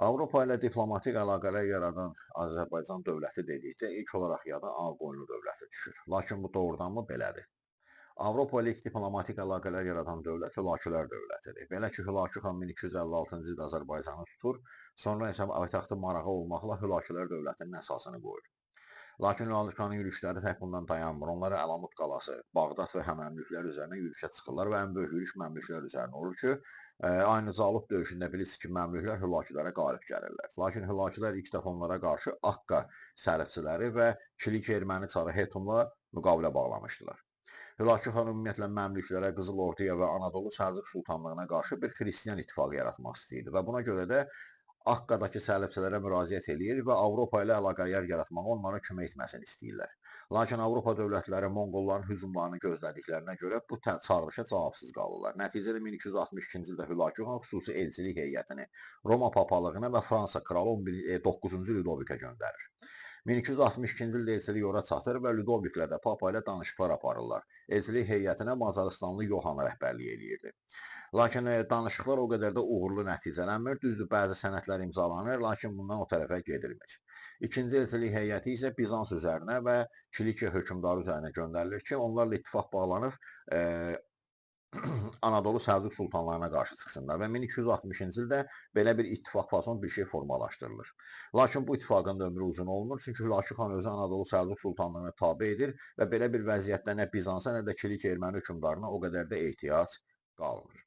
Avropa ilə diplomatik əlaqələr yaradan Azərbaycan dövləti dedikdə ilk olaraq yada Ağqoyunlu dövləti düşür. Lakin bu doğrudanmı belədir? Avropa ilə ilk diplomatik əlaqələr yaradan dövlət Hülakülər dövlətidir. Belə ki, Hülakü xan 1256-cı ildə Azərbaycanı tutur, sonra isə paytaxtı Marağa olmaqla Hülakülər dövlətinin əsasını qoyur. Lakin Hülakanın yürüşləri tək bundan dayanmır. Onlar Əlamut qalası, Bağdad və həməmlüklər üzərinə yürüşə çıxırlar və ən böyük yürüş Məmlüklər üzərinə olur ki, aynı Calut döyüşündə bilirsiniz ki, Məmlüklər Hülakülərə qalib gəlirlər. Lakin Hülakülər ilk dəfə onlara qarşı Ақqa sərhədçiləri və Kilik erməni çarı Hetumla müqavilə bağlamışdılar. Hülakü xan ümumiyyətlə Məmlüklərə, Qızıl Orduya və Anadolu Səlcuq Sultanlığına qarşı bir xristian ittifaqı yaratmaq istəyirdi və buna görə də Akkadakı səlibçilərə müraciət eləyir və Avropa ilə əlaqələr yaratmağa onlara kömək etməsini istəyirlər. Lakin Avropa dövlətləri Monqolların hücumlarını gözlədiklərinə görə bu çağırışa cavabsız qalırlar. Nəticədə 1262-ci ildə Hülakü xan xüsusi elçilik heyətini Roma papalığına və Fransa kralı 9-cu Ludovikə göndərir. 1262-ci ildə elçilik ora çatır və Ludoviklə də Papa ilə danışıqlar aparırlar. Elçilik heyətinə Macaristanlı Yohan rəhbərlik eləyirdi. Lakin danışıqlar o qədər də uğurlu nəticələnmir. Düzdür, bəzi sənədlər imzalanır, lakin bundan o tərəfə gedilmir. İkinci elçilik heyəti isə Bizans üzərinə və Kilikiya hökmdarı üzərinə göndərilir ki, onlarla ittifaq bağlanıb Anadolu Səlcuq sultanlarına qarşı çıxsınlar və 1260-cı ildə belə bir ittifaq fason bir şey formalaşdırılır. Lakin bu ittifaqın da ömrü uzun olmur, çünki Hülakü xan özü Anadolu Səlcuq sultanlığına tabe edir və belə bir vəziyyətdə nə Bizansa, nə də Kilik erməni hökmdarına o qədər də ehtiyac qalmır.